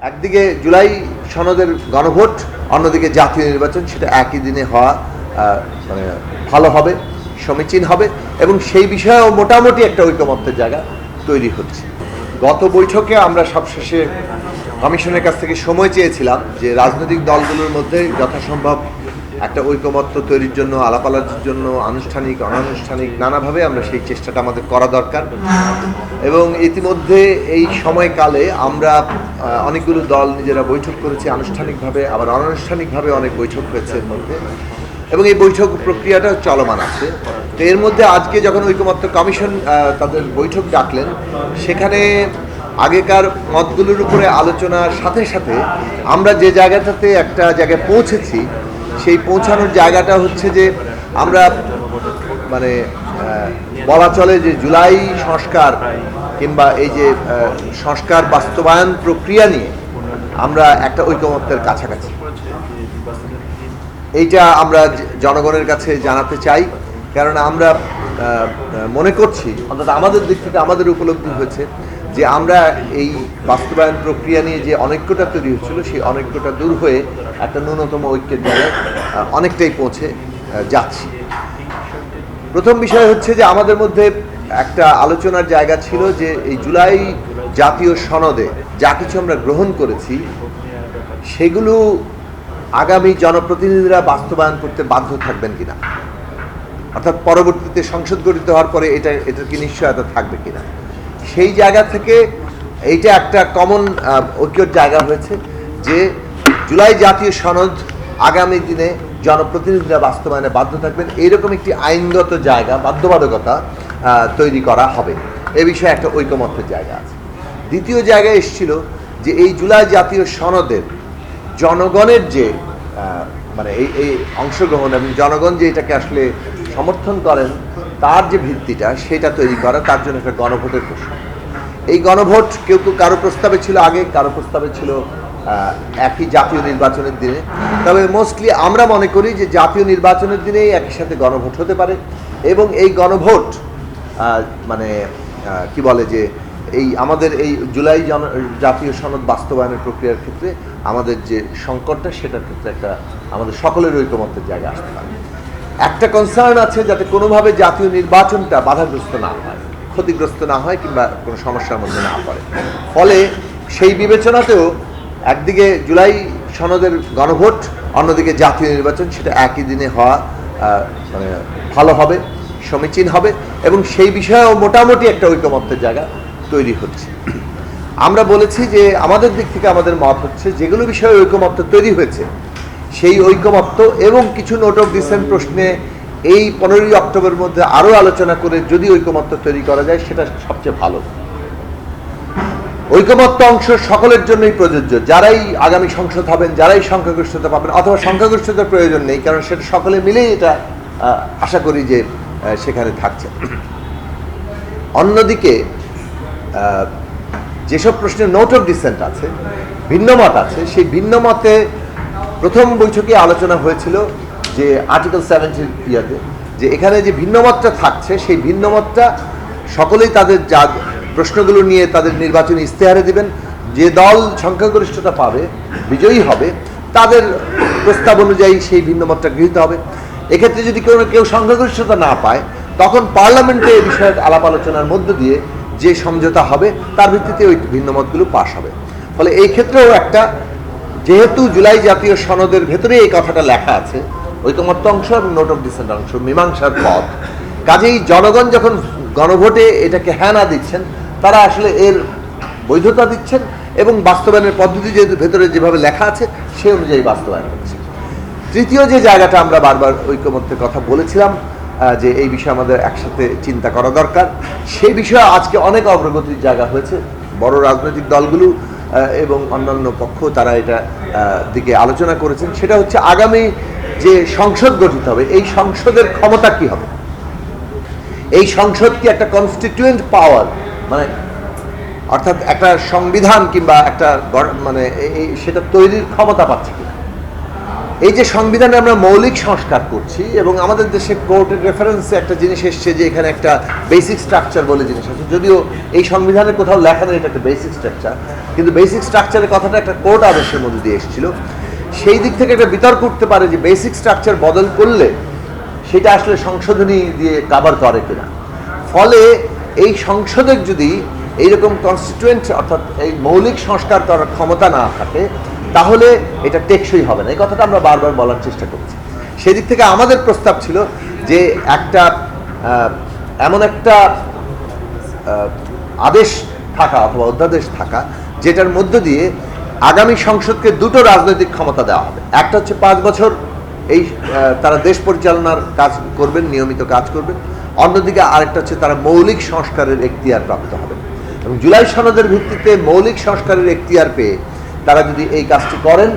একদিকে জুলাই সনদের গণভোট, অন্যদিকে জাতীয় নির্বাচন, সেটা একই দিনে হওয়া মানে ভালো হবে, সমীচীন হবে এবং সেই বিষয়েও মোটামুটি একটা ঐকমত্যের জায়গা তৈরি হচ্ছে। গত বৈঠকে আমরা সবশেষে কমিশনের কাছ থেকে সময় চেয়েছিলাম যে রাজনৈতিক দলগুলোর মধ্যে যথাসম্ভব একটা ঐকমত্য তৈরির জন্য, আলাপ আলোচনার জন্য আনুষ্ঠানিক অনানুষ্ঠানিক নানাভাবে আমরা সেই চেষ্টাটা আমাদের করা দরকার। এবং ইতিমধ্যে এই সময়কালে আমরা অনেকগুলো দল নিজেরা বৈঠক করেছি আনুষ্ঠানিকভাবে, আবার অনানুষ্ঠানিকভাবে অনেক বৈঠক হয়েছে এর মধ্যে, এবং এই বৈঠক প্রক্রিয়াটা চলমান আছে। তো এর মধ্যে আজকে যখন ঐকমত্য কমিশন তাদের বৈঠক ডাকলেন, সেখানে আগেকার মতগুলোর উপরে আলোচনার সাথে সাথে আমরা যে জায়গাটাতে একটা জায়গায় পৌঁছেছি, সেই পৌঁছানোর জায়গাটা হচ্ছে যে আমরা মানে বলা চলে যে জুলাই সংস্কার কিংবা এই যে সংস্কার বাস্তবায়ন প্রক্রিয়া নিয়ে আমরা একটা ঐকমত্যের কাছাকাছি। এইটা আমরা জনগণের কাছে জানাতে চাই, কারণ আমরা মনে করছি, অন্তত আমাদের দিক থেকে আমাদের উপলব্ধি হয়েছে যে আমরা এই বাস্তবায়ন প্রক্রিয়া নিয়ে যে অনৈক্যতা তৈরি হচ্ছিল, সেই অনৈক্যতা দূর হয়ে একটা ন্যূনতম ঐক্যের জায়গায় অনেকটাই পৌঁছে যাচ্ছি। প্রথম বিষয় হচ্ছে যে আমাদের মধ্যে একটা আলোচনার জায়গা ছিল যে এই জুলাই জাতীয় সনদে যা কিছু আমরা গ্রহণ করেছি সেগুলো আগামী জনপ্রতিনিধিরা বাস্তবায়ন করতে বাধ্য থাকবেন কিনা, অর্থাৎ পরবর্তীতে সংসদ গঠিত হওয়ার পরে এটার কি নিশ্চয়তা থাকবে কিনা। সেই জায়গা থেকে এইটা একটা কমন ঐক্যের জায়গা হয়েছে যে জুলাই জাতীয় সনদ আগামী দিনে জনপ্রতিনিধিরা বাস্তবায়নে বাধ্য থাকবেন, এইরকম একটি আইনগত জায়গা, বাধ্যবাধকতা তৈরি করা হবে। এ বিষয়ে একটা ঐকমত্যের জায়গা আছে। দ্বিতীয় জায়গায় এসেছিল যে এই জুলাই জাতীয় সনদের জনগণের যে মানে এই অংশগ্রহণ এবং জনগণ যে এটাকে আসলে সমর্থন করেন তার যে ভিত্তিটা, সেটা তৈরি করা, তার জন্য একটা গণভোটের প্রশ্ন। এই গণভোট কেউ কারো প্রস্তাবে ছিল আগে, কারো প্রস্তাবে ছিল একই জাতীয় নির্বাচনের দিনে। তবে মোস্টলি আমরা মনে করি যে জাতীয় নির্বাচনের দিনেই একই সাথে গণভোট হতে পারে এবং এই গণভোট মানে কি বলে যে এই আমাদের এই জুলাই জাতীয় সনদ বাস্তবায়নের প্রক্রিয়ার ক্ষেত্রে আমাদের যে সংকটটা, সেটার ক্ষেত্রে একটা আমাদের সকলের ঐকমত্যের জায়গা আসতে পারে। একটা কনসার্ন আছে যাতে কোনোভাবে জাতীয় নির্বাচনটা বাধাগ্রস্ত না হয়, ক্ষতিগ্রস্ত না হয় কিংবা কোনো সমস্যার মধ্যে না পড়ে। ফলে সেই বিবেচনাতেও একদিকে জুলাই সনদের গণভোট, অন্যদিকে জাতীয় নির্বাচন, সেটা একই দিনে হওয়া মানে ভালো হবে, সমীচীন হবে এবং সেই বিষয়েও মোটামুটি একটা ঐকমত্যের জায়গা তৈরি হচ্ছে। আমরা বলেছি যে আমাদের দিক থেকে আমাদের মত হচ্ছে যেগুলো বিষয়ে ঐকমত্য তৈরি হয়েছে সেই ঐকমত্য এবং কিছু নোট অফ ডিসেন্ট প্রশ্নে এই 15ই অক্টোবরের মধ্যে আরও আলোচনা করে যদি ঐকমত্য তৈরি করা যায় সেটা সবচেয়ে ভালো। ঐকমত্য অংশ সকলের জন্যই প্রযোজ্য, যারাই আগামী সংসদ হবেন, যারাই সংখ্যাগরিষ্ঠতা পাবেন, অথবা সংখ্যাগরিষ্ঠতার প্রয়োজন নেই, কারণ সেটা সকলে মিলেই এটা আশা করি যে সেখানে থাকছে। অন্যদিকে যেসব প্রশ্নে নোট অফ ডিসেন্ট আছে, ভিন্নমত আছে, সেই ভিন্নমতে প্রথম বৈঠকে আলোচনা হয়েছিল যে আর্টিকেল 70 ইয়াতে যে এখানে যে ভিন্নমতটা থাকছে সেই ভিন্নমতটা সকলেই তাদের যা প্রশ্নগুলো নিয়ে তাদের নির্বাচনী ইস্তেহারে দিবেন, যে দল সংখ্যাগরিষ্ঠতা পাবে, বিজয়ী হবে, তাদের প্রস্তাব অনুযায়ী সেই ভিন্নমতটা গৃহীত হবে। এক্ষেত্রে যদি কেউ সংখ্যাগরিষ্ঠতা না পায়, তখন পার্লামেন্টে এই বিষয়ে আলাপ আলোচনার মধ্য দিয়ে যে সমঝোতা হবে তার ভিত্তিতে ওই ভিন্নমতগুলো পাশ হবে। ফলে এই ক্ষেত্রেও একটা, যেহেতু জুলাই জাতীয় সনদের ভেতরে এই কথাটা লেখা আছে, ঐকমত্য অংশ এবং নোট অফ ডিসেন্ট অংশ মীমাংসার পথ, কাজেই জনগণ যখন গণভোটে এটাকে হ্যাঁ না দিচ্ছেন, তারা আসলে এর বৈধতা দিচ্ছেন এবং বাস্তবায়নের পদ্ধতি যে ভেতরে যেভাবে লেখা আছে সে অনুযায়ী বাস্তবায়ন হচ্ছে। তৃতীয় যে জায়গাটা আমরা বারবার ঐকমত্যের কথা বলেছিলাম যে এই বিষয়ে আমাদের একসাথে চিন্তা করা দরকার, সেই বিষয়ে আজকে অনেক অগ্রগতির জায়গা হয়েছে। বড় রাজনৈতিক দলগুলো এবং অন্যান্য পক্ষ তারা এটা দিকে আলোচনা করেছেন। সেটা হচ্ছে আগামী যে সংসদ গঠিত হবে, এই সংসদের ক্ষমতা কি হবে, এই সংসদ কি একটা কনস্টিটিউয়েন্ট পাওয়ার, মানে অর্থাৎ একটা সংবিধান কিংবা একটা মানে সেটা তৈরির ক্ষমতা পাচ্ছে কিনা, এই যে সংবিধানে আমরা মৌলিক সংস্কার করছি এবং আমাদের দেশে কোর্টের রেফারেন্সে একটা জিনিস এসছে যে এখানে একটা বেসিক স্ট্রাকচার বলে জিনিস আছে, যদিও এই সংবিধানে কোথাও লেখা নেই এটা একটা বেসিক স্ট্রাকচার, কিন্তু বেসিক স্ট্রাকচারের কথাটা একটা কোর্ট আদেশের মধ্যে দিয়ে এসেছিল। সেই দিক থেকে একটা বিতর্ক উঠতে পারে যে বেসিক স্ট্রাকচার বদল করলে সেটা আসলে সংশোধনী দিয়ে কাভার করে কিনা। ফলে এই সংসদের যদি এইরকম কনস্টিটুয়েন্ট অর্থাৎ এই মৌলিক সংস্কার করার ক্ষমতা না থাকে তাহলে এটা টেকসই হবে না, এই কথাটা আমরা বারবার বলার চেষ্টা করছি। সেদিক থেকে আমাদের প্রস্তাব ছিল যে একটা এমন একটা আদেশ থাকা অথবা অধ্যাদেশ থাকা যেটার মধ্য দিয়ে আগামী সংসদকে দুটো রাজনৈতিক ক্ষমতা দেওয়া হবে। একটা হচ্ছে 5 বছর এই তারা দেশ পরিচালনার কাজ করবেন, নিয়মিত কাজ করবেন, অন্যদিকে আরেকটা হচ্ছে তারা মৌলিক সংস্কারের এখতিয়ার প্রাপ্ত হবে। এবং জুলাই সনদের ভিত্তিতে মৌলিক সংস্কারের এখতিয়ার পেয়ে তারা যদি এই কাজটি করেন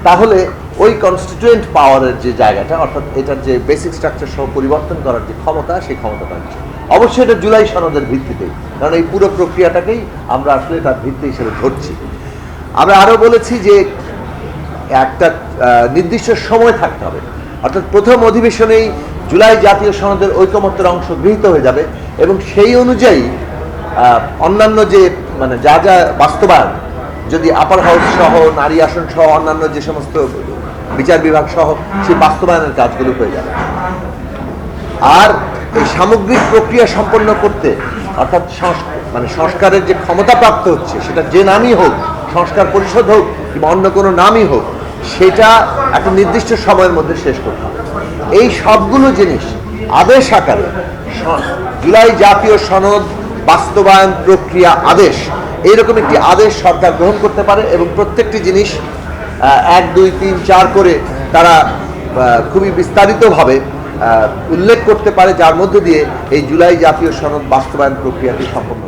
তাহলে ওই কনস্টিটিউয়েন্ট পাওয়ারের যে জায়গাটা অর্থাৎ এটার যে বেসিক স্ট্রাকচার সহ পরিবর্তন করার যে ক্ষমতা সেই ক্ষমতাটা আছে। অবশ্যই এটা জুলাই সনদের ভিত্তিতেই, কারণ এই পুরো প্রক্রিয়াটাকেই আমরা আসলে তার ভিত্তি হিসেবে ধরছি। আমরা আরও বলেছি যে একটা নির্দিষ্ট সময় থাকতে হবে, অর্থাৎ প্রথম অধিবেশনেই জুলাই জাতীয় সনদের ঐকমত্যের অংশ গৃহীত হয়ে যাবে এবং সেই অনুযায়ী অন্যান্য যে মানে যা যা বাস্তবায়ন যদি আপার হাউস সহ নারী আসন সহ অন্যান্য যে সমস্ত বিচার বিভাগ সহ সেই বাস্তবায়নের কাজগুলো হয়ে যাবে। আর এই সামগ্রিক প্রক্রিয়া সম্পন্ন করতে অর্থাৎ মানে সংস্কারের যে ক্ষমতা প্রাপ্ত হচ্ছে সেটা যে নামই হোক, সংস্কার পরিষদ হোক কিংবা অন্য কোনো নামই হোক, সেটা একটা নির্দিষ্ট সময়ের মধ্যে শেষ করতে হবে। এই সবগুলো জিনিস আদেশ আকারে জুলাই জাতীয় সনদ বাস্তবায়ন প্রক্রিয়া আদেশ এইরকম একটি আদেশ সরকার গ্রহণ করতে পারে এবং প্রত্যেকটি জিনিস 1, 2, 3, 4 করে তারা খুবই বিস্তারিতভাবে উল্লেখ করতে পারে, যার মধ্য দিয়ে এই জুলাই জাতীয় সনদ বাস্তবায়ন প্রক্রিয়াটি সম্পন্ন